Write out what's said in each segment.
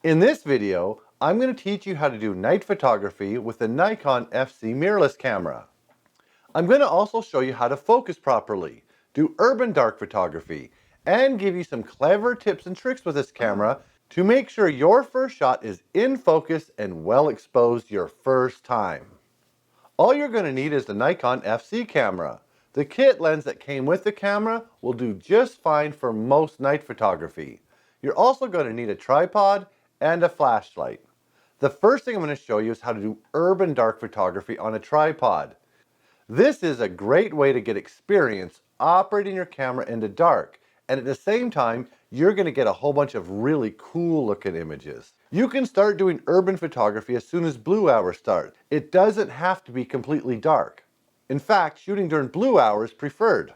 In this video, I'm going to teach you how to do night photography with the Nikon Z mirrorless camera. I'm going to also show you how to focus properly, do urban dark photography, and give you some clever tips and tricks with this camera to make sure your first shot is in focus and well exposed your first time. All you're going to need is the Nikon Z camera. The kit lens that came with the camera will do just fine for most night photography. You're also going to need a tripod and a flashlight. The first thing I'm going to show you is how to do urban dark photography on a tripod. This is a great way to get experience operating your camera in the dark, and at the same time you're going to get a whole bunch of really cool looking images. You can start doing urban photography as soon as blue hour starts. It doesn't have to be completely dark. In fact, shooting during blue hour is preferred.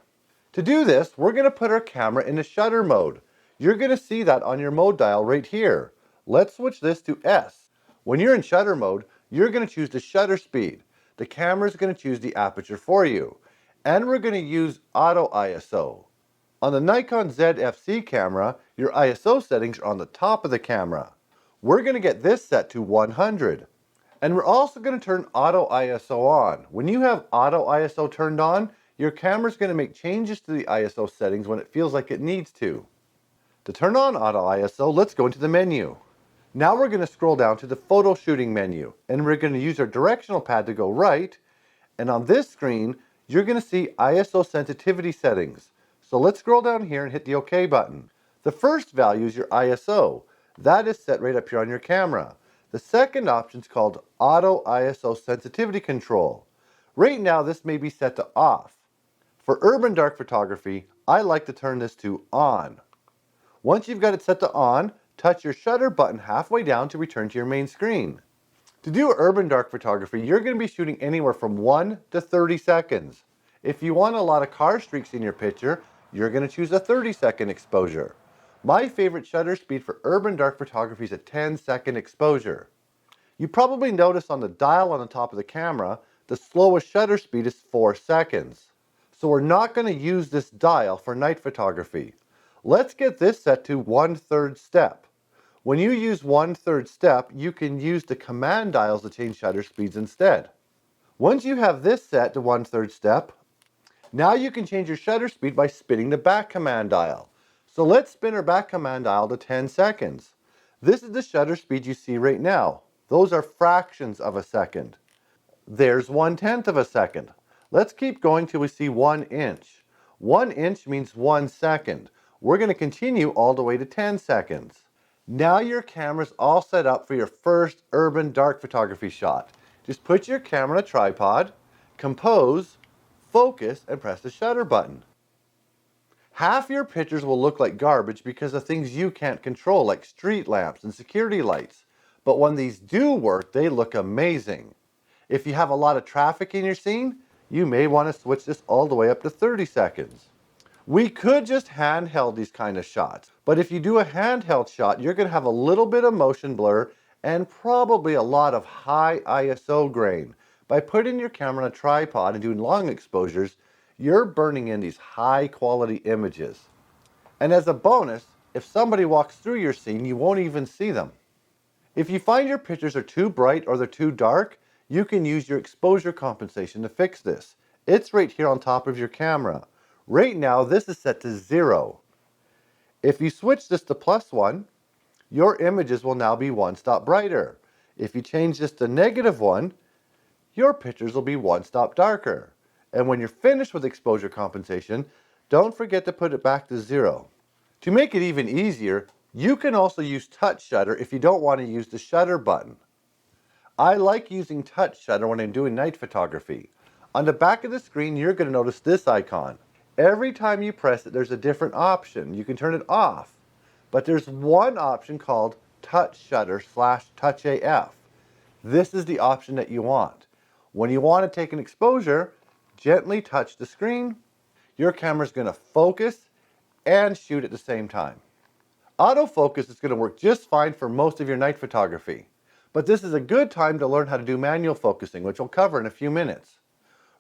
To do this, we're going to put our camera into shutter mode. You're going to see that on your mode dial right here. Let's switch this to S. When you're in shutter mode, you're going to choose the shutter speed. The camera is going to choose the aperture for you. And we're going to use auto ISO. On the Nikon Z FC camera, your ISO settings are on the top of the camera. We're going to get this set to 100. And we're also going to turn auto ISO on. When you have auto ISO turned on, your camera is going to make changes to the ISO settings when it feels like it needs to. To turn on auto ISO, let's go into the menu. Now we're going to scroll down to the photo shooting menu, and we're going to use our directional pad to go right, and on this screen you're going to see ISO sensitivity settings. So let's scroll down here and hit the OK button. The first value is your ISO. That is set right up here on your camera. The second option is called Auto ISO Sensitivity Control. Right now this may be set to off. For urban dark photography, I like to turn this to on. Once you've got it set to on, touch your shutter button halfway down to return to your main screen. To do urban dark photography, you're going to be shooting anywhere from 1 to 30 seconds. If you want a lot of car streaks in your picture, you're going to choose a 30-second exposure. My favorite shutter speed for urban dark photography is a 10-second exposure. You probably notice on the dial on the top of the camera, the slowest shutter speed is 4 seconds. So we're not going to use this dial for night photography. Let's get this set to 1/3 step. When you use 1/3 step, you can use the command dials to change shutter speeds instead. Once you have this set to 1/3 step, now you can change your shutter speed by spinning the back command dial. So let's spin our back command dial to 10 seconds. This is the shutter speed you see right now. Those are fractions of a second. There's 1/10 of a second. Let's keep going till we see 1 inch. 1 inch means 1 second. We're going to continue all the way to 10 seconds. Now your camera's all set up for your first urban dark photography shot. Just put your camera on a tripod, compose, focus, and press the shutter button. Half your pictures will look like garbage because of things you can't control, like street lamps and security lights. But when these do work, they look amazing. If you have a lot of traffic in your scene, you may want to switch this all the way up to 30 seconds. We could just handheld these kind of shots, but if you do a handheld shot, you're going to have a little bit of motion blur and probably a lot of high ISO grain. By putting your camera on a tripod and doing long exposures, you're burning in these high quality images. And as a bonus, if somebody walks through your scene, you won't even see them. If you find your pictures are too bright or they're too dark, you can use your exposure compensation to fix this. It's right here on top of your camera. Right now, this is set to 0. If you switch this to +1, your images will now be 1 stop brighter. If you change this to -1, your pictures will be 1 stop darker. And when you're finished with exposure compensation, don't forget to put it back to 0. To make it even easier, you can also use touch shutter if you don't want to use the shutter button. I like using touch shutter when I'm doing night photography. On the back of the screen, you're going to notice this icon. Every time you press it, there's a different option. You can turn it off. But there's one option called touch shutter / touch AF. This is the option that you want. When you want to take an exposure, gently touch the screen. Your camera's going to focus and shoot at the same time. Autofocus is going to work just fine for most of your night photography. But this is a good time to learn how to do manual focusing, which we'll cover in a few minutes.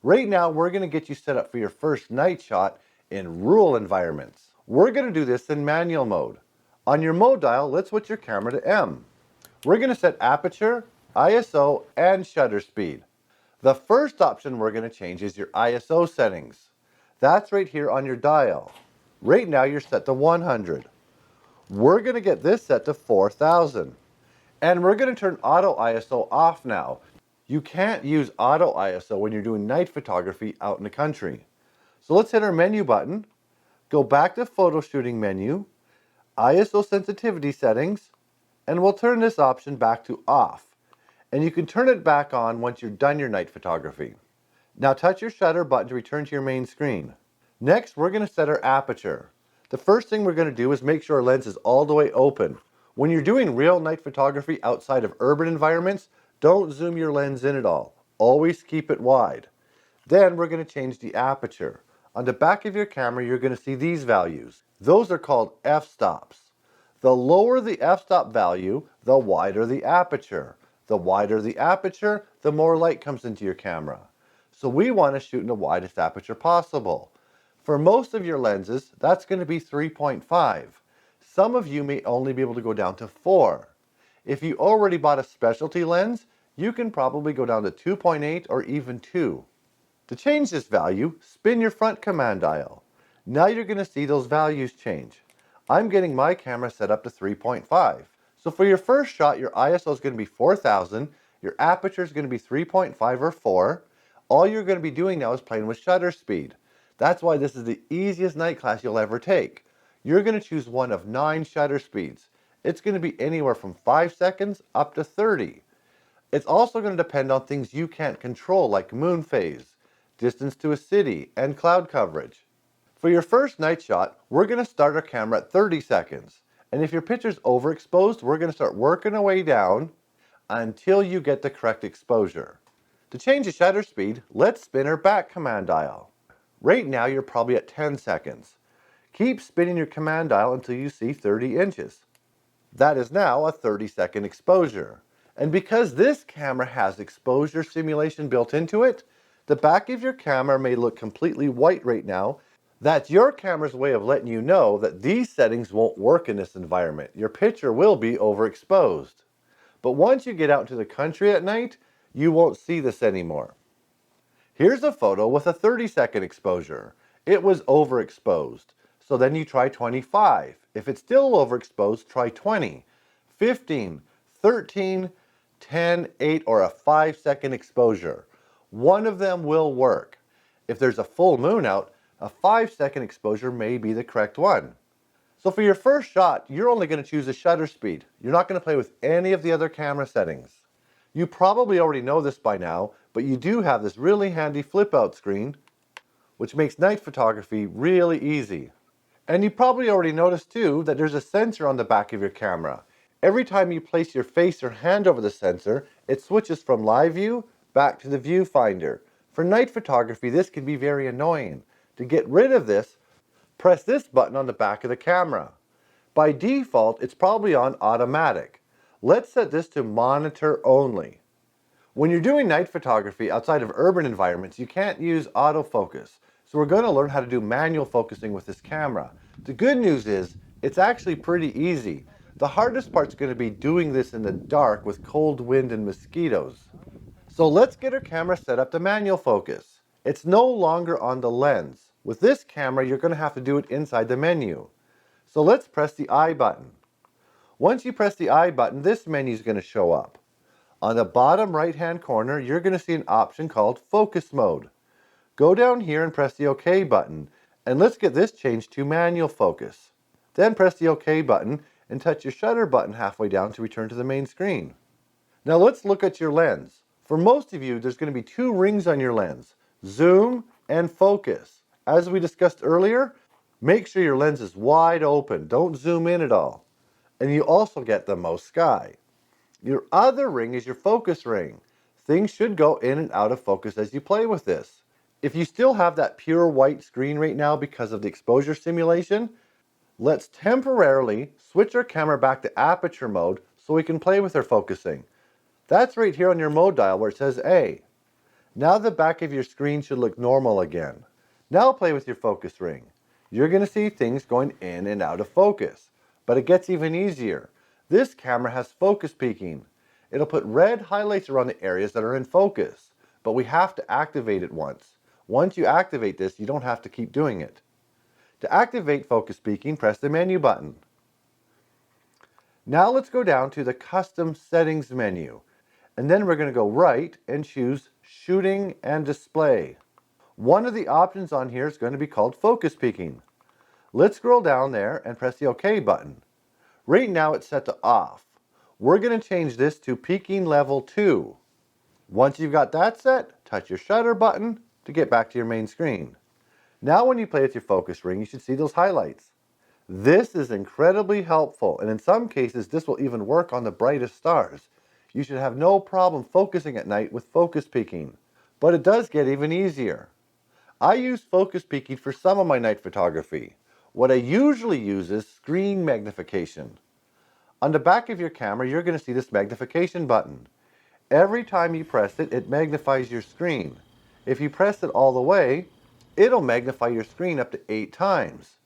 Right now, we're going to get you set up for your first night shot in rural environments. We're going to do this in manual mode. On your mode dial, let's switch your camera to M. we're going to set aperture, ISO, and shutter speed. The first option we're going to change is your ISO settings. That's right here on your dial. Right now you're set to 100. We're going to get this set to 4000. And we're going to turn auto ISO off now. You can't use auto ISO when you're doing night photography out in the country. So let's hit our menu button, go back to photo shooting menu, ISO sensitivity settings, and we'll turn this option back to off. And you can turn it back on once you're done your night photography. Now touch your shutter button to return to your main screen. Next, we're going to set our aperture. The first thing we're going to do is make sure our lens is all the way open. When you're doing real night photography outside of urban environments, don't zoom your lens in at all. Always keep it wide. Then we're going to change the aperture. On the back of your camera, you're going to see these values. Those are called f-stops. The lower the f-stop value, the wider the aperture. The wider the aperture, the more light comes into your camera. So we want to shoot in the widest aperture possible. For most of your lenses, that's going to be 3.5. Some of you may only be able to go down to 4. If you already bought a specialty lens, you can probably go down to 2.8 or even 2. To change this value, spin your front command dial. Now you're going to see those values change. I'm getting my camera set up to 3.5. So for your first shot, your ISO is going to be 4000, your aperture is going to be 3.5 or 4. All you're going to be doing now is playing with shutter speed. That's why this is the easiest night class you'll ever take. You're going to choose one of 9 shutter speeds. It's going to be anywhere from 5 seconds up to 30. It's also going to depend on things you can't control like moon phase, distance to a city, and cloud coverage. For your first night shot, we're going to start our camera at 30 seconds. And if your picture's overexposed, we're going to start working our way down until you get the correct exposure. To change the shutter speed, let's spin our back command dial. Right now you're probably at 10 seconds. Keep spinning your command dial until you see 30 inches. That is now a 30-second exposure. And because this camera has exposure simulation built into it, the back of your camera may look completely white right now. That's your camera's way of letting you know that these settings won't work in this environment. Your picture will be overexposed. But once you get out into the country at night, you won't see this anymore. Here's a photo with a 30-second exposure. It was overexposed. So then you try 25. If it's still overexposed, try 20, 15, 13, 10, 8, or a 5-second exposure. One of them will work. If there's a full moon out, a 5-second exposure may be the correct one. So for your first shot, you're only going to choose a shutter speed. You're not going to play with any of the other camera settings. You probably already know this by now, but you do have this really handy flip out screen, which makes night photography really easy. And you probably already noticed too that there's a sensor on the back of your camera. Every time you place your face or hand over the sensor, it switches from live view back to the viewfinder. For night photography, this can be very annoying. To get rid of this, press this button on the back of the camera. By default, it's probably on automatic. Let's set this to monitor only. When you're doing night photography outside of urban environments, you can't use autofocus. So we're going to learn how to do manual focusing with this camera. The good news is, it's actually pretty easy. The hardest part's going to be doing this in the dark with cold wind and mosquitoes. So let's get our camera set up to manual focus. It's no longer on the lens. With this camera, you're going to have to do it inside the menu. So let's press the I button. Once you press the I button, this menu is going to show up. On the bottom right-hand corner, you're going to see an option called Focus Mode. Go down here and press the OK button, and let's get this changed to manual focus. Then press the OK button and touch your shutter button halfway down to return to the main screen. Now let's look at your lens. For most of you, there's going to be 2 rings on your lens, zoom and focus. As we discussed earlier, make sure your lens is wide open. Don't zoom in at all. And you also get the most sky. Your other ring is your focus ring. Things should go in and out of focus as you play with this. If you still have that pure white screen right now because of the exposure simulation, let's temporarily switch our camera back to aperture mode so we can play with our focusing. That's right here on your mode dial where it says A. Now the back of your screen should look normal again. Now play with your focus ring. You're going to see things going in and out of focus. But it gets even easier. This camera has focus peaking. It'll put red highlights around the areas that are in focus, but we have to activate it once. Once you activate this, you don't have to keep doing it. To activate focus peaking, press the menu button. Now let's go down to the custom settings menu, and then we're going to go right and choose shooting and display. One of the options on here is going to be called focus peaking. Let's scroll down there and press the OK button. Right now it's set to off. We're going to change this to peaking level 2. Once you've got that set, touch your shutter button to get back to your main screen. Now when you play with your focus ring, you should see those highlights. This is incredibly helpful, and in some cases this will even work on the brightest stars. You should have no problem focusing at night with focus peaking. But it does get even easier. I use focus peaking for some of my night photography. What I usually use is screen magnification. On the back of your camera, you're going to see this magnification button. Every time you press it, it magnifies your screen. If you press it all the way, it'll magnify your screen up to 8 times.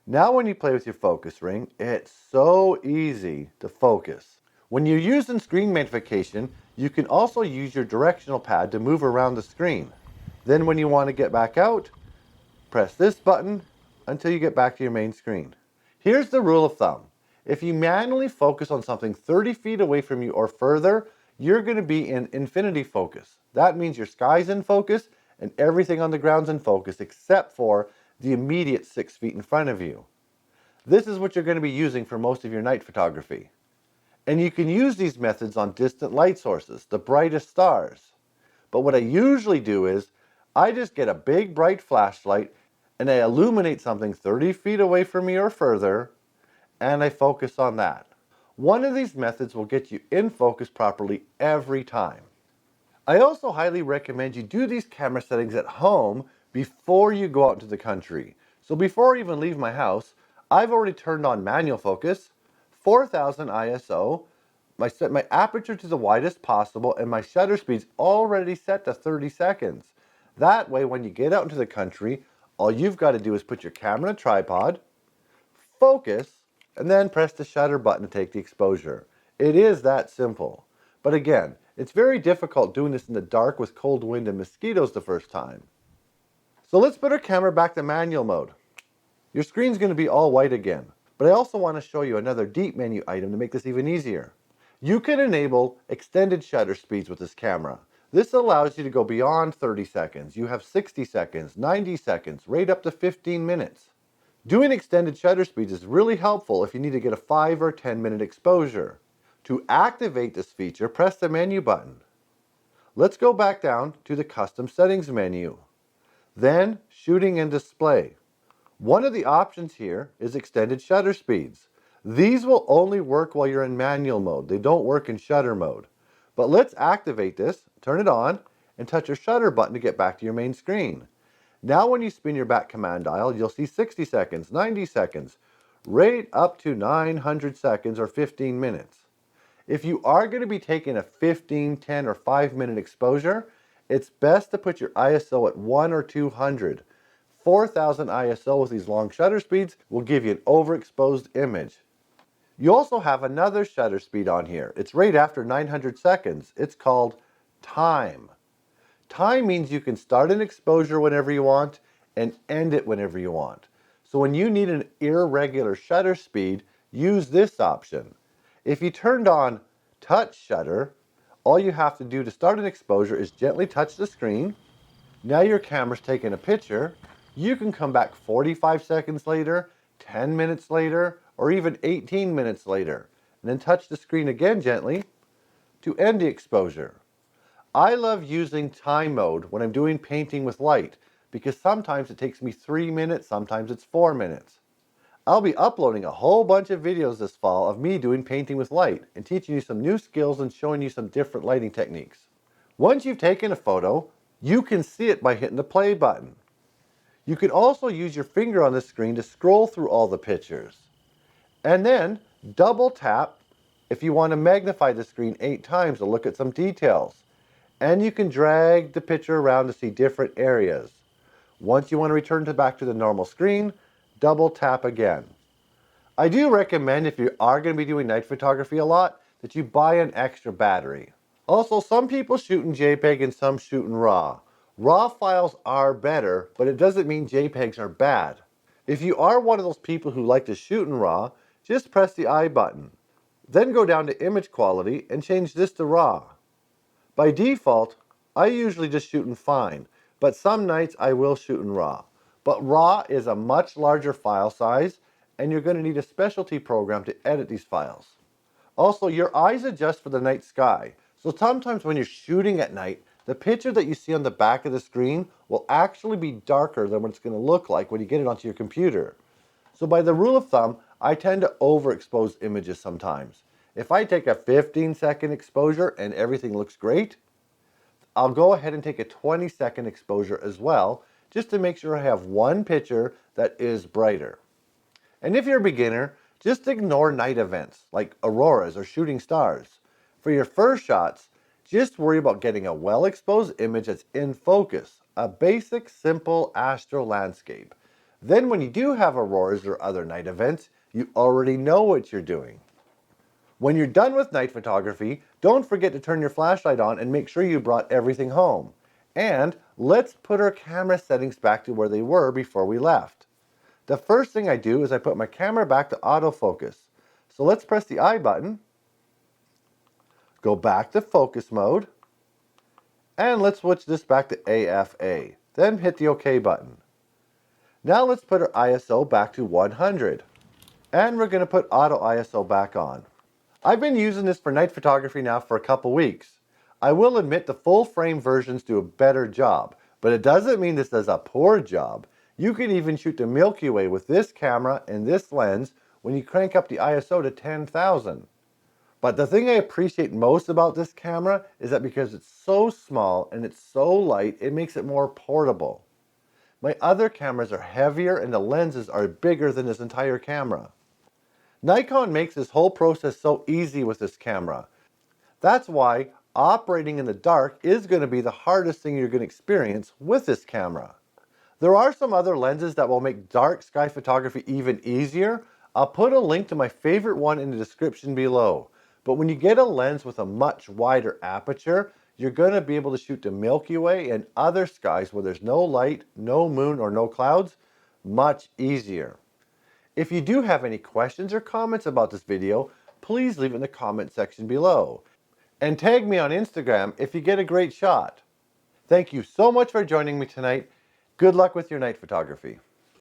Now when you play with your focus ring, it's so easy to focus. When you're using screen magnification, you can also use your directional pad to move around the screen. Then when you want to get back out, press this button until you get back to your main screen. Here's the rule of thumb. If you manually focus on something 30 feet away from you or further, you're going to be in infinity focus. That means your sky's in focus and everything on the ground's in focus except for the immediate 6 feet in front of you. This is what you're going to be using for most of your night photography. And you can use these methods on distant light sources, the brightest stars. But what I usually do is, I just get a big bright flashlight and I illuminate something 30 feet away from me or further, and I focus on that. One of these methods will get you in focus properly every time. I also highly recommend you do these camera settings at home before you go out into the country. So before I even leave my house, I've already turned on manual focus, 4000 ISO, I set my aperture to the widest possible, and my shutter speed's already set to 30 seconds. That way, when you get out into the country, all you've got to do is put your camera in a tripod, focus, and then press the shutter button to take the exposure. It is that simple. But again, it's very difficult doing this in the dark with cold wind and mosquitoes the first time. So let's put our camera back to manual mode. Your screen's going to be all white again, but I also want to show you another deep menu item to make this even easier. You can enable extended shutter speeds with this camera. This allows you to go beyond 30 seconds. You have 60 seconds, 90 seconds, right up to 15 minutes. Doing extended shutter speeds is really helpful if you need to get a 5 or 10 minute exposure. To activate this feature, press the menu button. Let's go back down to the custom settings menu. Then shooting and display. One of the options here is extended shutter speeds. These will only work while you're in manual mode. They don't work in shutter mode. But let's activate this, turn it on, and touch your shutter button to get back to your main screen. Now when you spin your back command dial, you'll see 60 seconds, 90 seconds, right up to 900 seconds or 15 minutes. If you are going to be taking a 15, 10, or 5-minute exposure, it's best to put your ISO at 1 or 200. 4000 ISO with these long shutter speeds will give you an overexposed image. You also have another shutter speed on here. It's right after 900 seconds. It's called time. Time means you can start an exposure whenever you want and end it whenever you want. So when you need an irregular shutter speed, use this option. If you turned on touch shutter, all you have to do to start an exposure is gently touch the screen. Now your camera's taking a picture. You can come back 45 seconds later, 10 minutes later, or even 18 minutes later, and then touch the screen again gently to end the exposure. I love using time mode when I'm doing painting with light because sometimes it takes me 3 minutes, sometimes it's 4 minutes. I'll be uploading a whole bunch of videos this fall of me doing painting with light and teaching you some new skills and showing you some different lighting techniques. Once you've taken a photo, you can see it by hitting the play button. You can also use your finger on the screen to scroll through all the pictures. And then double tap if you want to magnify the screen 8 times to look at some details. And you can drag the picture around to see different areas. Once you want to return back to the normal screen, double tap again. I do recommend, if you are going to be doing night photography a lot, that you buy an extra battery. Also, some people shoot in JPEG and some shoot in RAW. RAW files are better, but it doesn't mean JPEGs are bad. If you are one of those people who like to shoot in RAW, just press the I button. Then go down to image quality and change this to RAW. By default, I usually just shoot in fine, but some nights I will shoot in RAW. But RAW is a much larger file size, and you're going to need a specialty program to edit these files. Also, your eyes adjust for the night sky, so sometimes when you're shooting at night, the picture that you see on the back of the screen will actually be darker than what it's going to look like when you get it onto your computer. So by the rule of thumb, I tend to overexpose images sometimes. If I take a 15-second exposure and everything looks great, I'll go ahead and take a 20-second exposure as well, just to make sure I have one picture that is brighter. And if you're a beginner, just ignore night events like auroras or shooting stars. For your first shots, just worry about getting a well-exposed image that's in focus, a basic, simple astro landscape. Then when you do have auroras or other night events, you already know what you're doing. When you're done with night photography, don't forget to turn your flashlight on and make sure you brought everything home. And let's put our camera settings back to where they were before we left. The first thing I do is I put my camera back to autofocus. So let's press the I button, go back to focus mode, and let's switch this back to AFA. Then hit the OK button. Now let's put our ISO back to 100. And we're going to put auto ISO back on. I've been using this for night photography now for a couple weeks. I will admit the full frame versions do a better job, but it doesn't mean this does a poor job. You can even shoot the Milky Way with this camera and this lens when you crank up the ISO to 10,000. But the thing I appreciate most about this camera is that because it's so small and it's so light, it makes it more portable. My other cameras are heavier and the lenses are bigger than this entire camera. Nikon makes this whole process so easy with this camera. That's why operating in the dark is going to be the hardest thing you're going to experience with this camera. There are some other lenses that will make dark sky photography even easier. I'll put a link to my favorite one in the description below. But when you get a lens with a much wider aperture, you're going to be able to shoot the Milky Way and other skies where there's no light, no moon, or no clouds much easier. If you do have any questions or comments about this video, please leave it in the comment section below. And tag me on Instagram if you get a great shot. Thank you so much for joining me tonight. Good luck with your night photography.